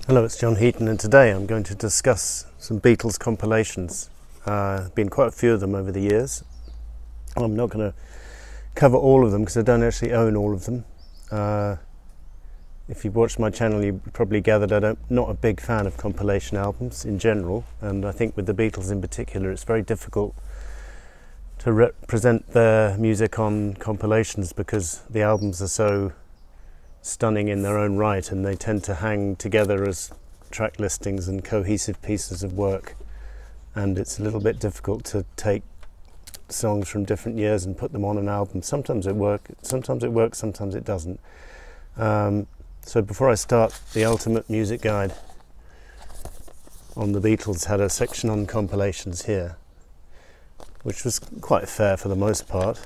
Hello, it's John Heaton, and today I'm going to discuss some Beatles compilations. Been quite a few of them over the years. I'm not going to cover all of them because I don't actually own all of them. If you've watched my channel, you probably gathered I'm not a big fan of compilation albums in general, and I think with the Beatles in particular it's very difficult to represent their music on compilations because the albums are so stunning in their own right, and they tend to hang together as track listings and cohesive pieces of work, and it's a little bit difficult to take songs from different years and put them on an album. Sometimes it works, sometimes it doesn't. So before I start, the Ultimate Music Guide on the Beatles had a section on compilations here, which was quite fair for the most part,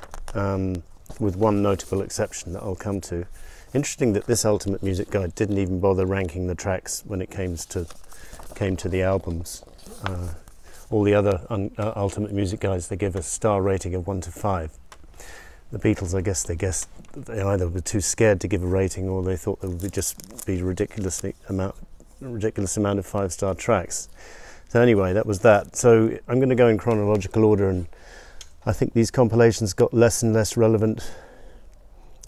with one notable exception that I'll come to. Interesting that this Ultimate Music Guide didn't even bother ranking the tracks when it came to the albums. All the other Ultimate Music Guides, they give a star rating of 1 to 5. The Beatles, I guess they either were too scared to give a rating, or they thought there would just be a ridiculous amount of 5-star tracks. So anyway, that was that. So I'm going to go in chronological order, and I think these compilations got less and less relevant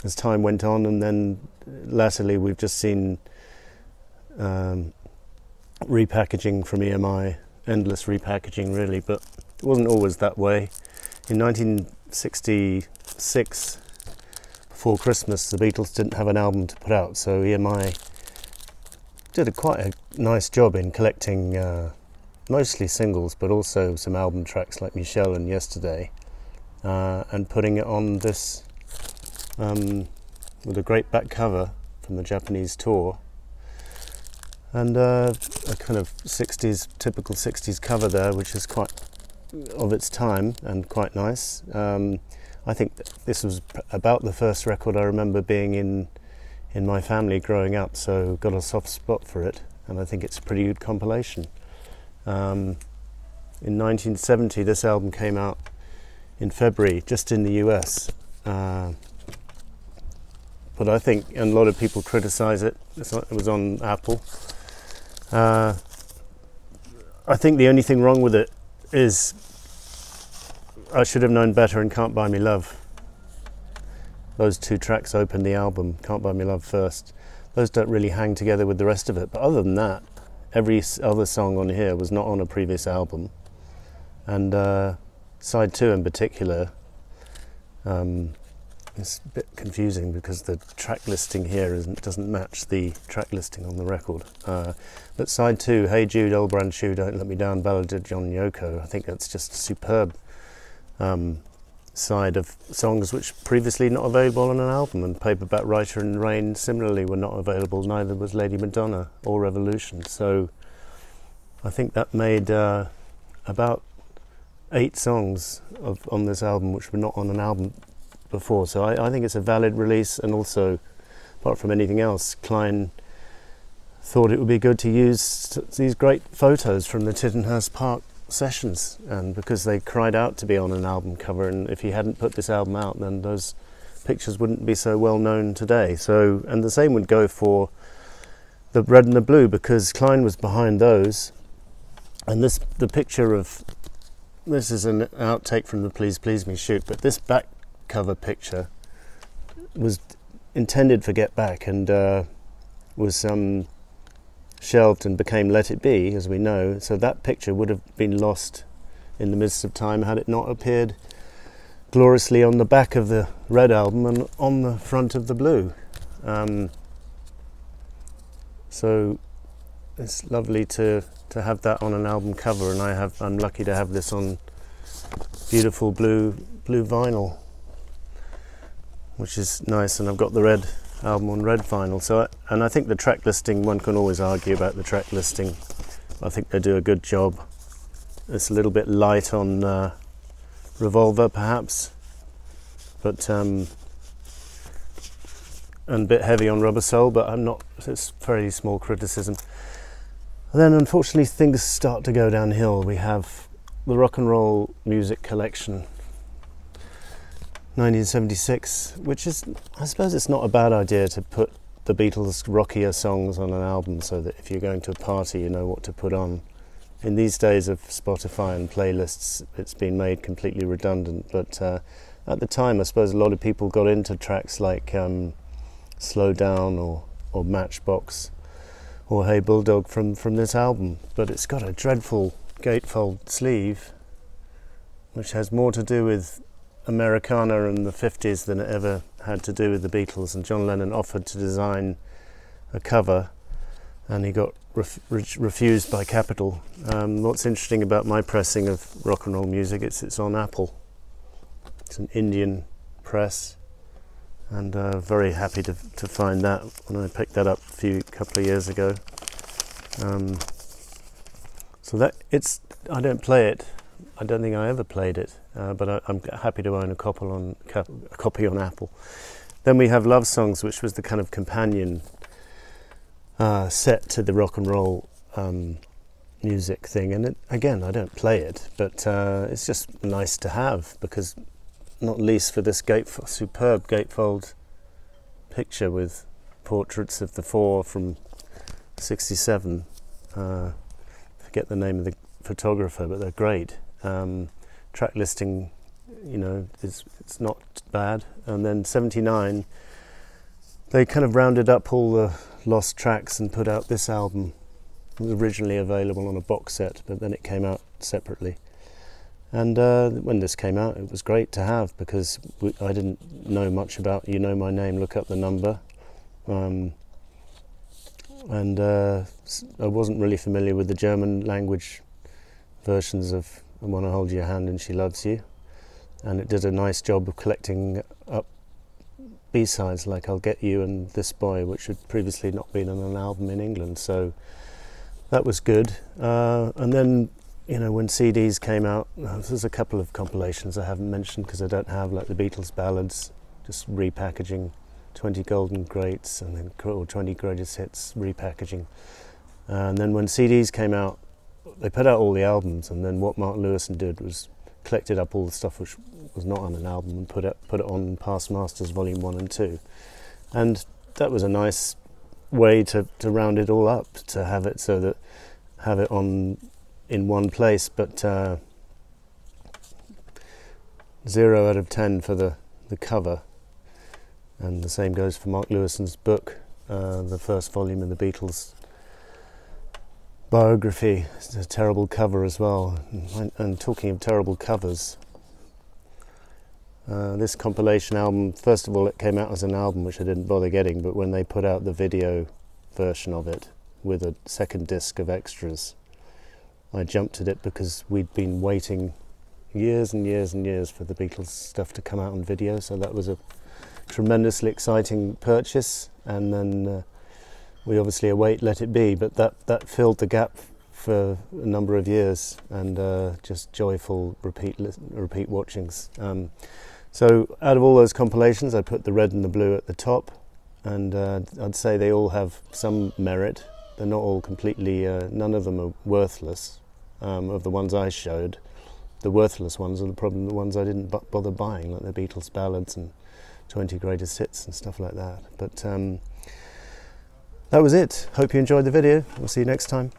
as time went on, and then latterly we've just seen repackaging from EMI, endless repackaging really, but it wasn't always that way. In 1966, before Christmas, the Beatles didn't have an album to put out, so EMI did quite a nice job in collecting mostly singles, but also some album tracks like Michelle and Yesterday, and putting it on this with a great back cover from the Japanese tour, and a kind of typical 60s cover there, which is quite of its time and quite nice. I think that this was about the first record I remember being in my family growing up, so got a soft spot for it, and I think it's a pretty good compilation. In 1970 this album came out in February, just in the US. But I think, and a lot of people criticise it, it was on Apple. I think the only thing wrong with it is I Should Have Known Better and Can't Buy Me Love. Those two tracks open the album, Can't Buy Me Love first. Those don't really hang together with the rest of it, but other than that, every other song on here was not on a previous album. And side 2 in particular, it's a bit confusing because the track listing here doesn't match the track listing on the record. But side 2, Hey Jude, Old Brand Shoe, Don't Let Me Down, Ballad of John Yoko, I think that's just a superb side of songs which previously not available on an album, and Paperback Writer and Rain similarly were not available, neither was Lady Madonna or Revolution. So I think that made about 8 songs on this album which were not on an album before, so I think it's a valid release. And also, apart from anything else, Klein thought it would be good to use these great photos from the Tittenhurst Park sessions, and because they cried out to be on an album cover, and if he hadn't put this album out, then those pictures wouldn't be so well known today. So, and the same would go for the Red and the Blue, because Klein was behind those. And the picture of this is an outtake from the Please Please Me shoot, but this back cover picture was intended for Get Back, and was shelved and became Let It Be, as we know. So that picture would have been lost in the midst of time had it not appeared gloriously on the back of the Red album and on the front of the Blue. So it's lovely to have that on an album cover, and I'm lucky to have this on beautiful blue vinyl, which is nice, and I've got the Red album on red vinyl. So, and I think the track listing, one can always argue about the track listing. I think they do a good job. It's a little bit light on Revolver perhaps, but and a bit heavy on Rubber Soul, but it's very small criticism. And then unfortunately things start to go downhill. We have the Rock and Roll Music Collection 1976, which is, I suppose it's not a bad idea to put the Beatles' rockier songs on an album so that if you're going to a party you know what to put on. In these days of Spotify and playlists it's been made completely redundant, but at the time I suppose a lot of people got into tracks like Slow Down or Matchbox or Hey Bulldog from this album, but it's got a dreadful gatefold sleeve which has more to do with Americana in the 50s than it ever had to do with the Beatles, and John Lennon offered to design a cover and he got refused by Capitol. What's interesting about my pressing of rock and roll music, it's on Apple. It's an Indian press, and very happy to find that when I picked that up a couple of years ago. So that I don't play it. I don't think I ever played it, but I'm happy to own a copy on Apple. Then we have Love Songs, which was the kind of companion set to the rock and roll music thing. And again, I don't play it, but it's just nice to have, because not least for this superb gatefold picture with portraits of the four from '67. Forget the name of the photographer, but they're great. Track listing, it's not bad. And then '79, they kind of rounded up all the lost tracks and put out this album. It was originally available on a box set, but then it came out separately. And when this came out, it was great to have, because I didn't know much about You Know My Name, Look Up the Number. And I wasn't really familiar with the German language versions of I Want to Hold Your Hand and She Loves You, and it did a nice job of collecting up B-sides like I'll Get You and This Boy, which had previously not been on an album in England, so that was good. And then, when CDs came out, there's a couple of compilations I haven't mentioned because I don't have, like the Beatles ballads, just repackaging, 20 Golden Greats, and then or 20 Greatest Hits repackaging. And then when CDs came out, they put out all the albums, and then what Mark Lewison did was collected up all the stuff which was not on an album and put it on Past Masters Volume 1 and 2. And that was a nice way to round it all up, to have it so that have it on in one place, but 0 out of 10 for the cover. And the same goes for Mark Lewison's book, the first volume in the Beatles biography. It's a terrible cover as well. And talking of terrible covers, this compilation album, first of all it came out as an album which I didn't bother getting, but when they put out the video version of it with a second disc of extras, I jumped at it, because we'd been waiting years and years and years for the Beatles stuff to come out on video, so that was a tremendously exciting purchase. And then we obviously await Let It Be, but that filled the gap for a number of years, and just joyful repeat watchings. So out of all those compilations, I put the red and the blue at the top, and I'd say they all have some merit. They're not all completely, none of them are worthless. Of the ones I showed, the worthless ones are the ones I didn't bother buying, like the Beatles ballads and 20 Greatest Hits and stuff like that. But that was it. Hope you enjoyed the video. We'll see you next time.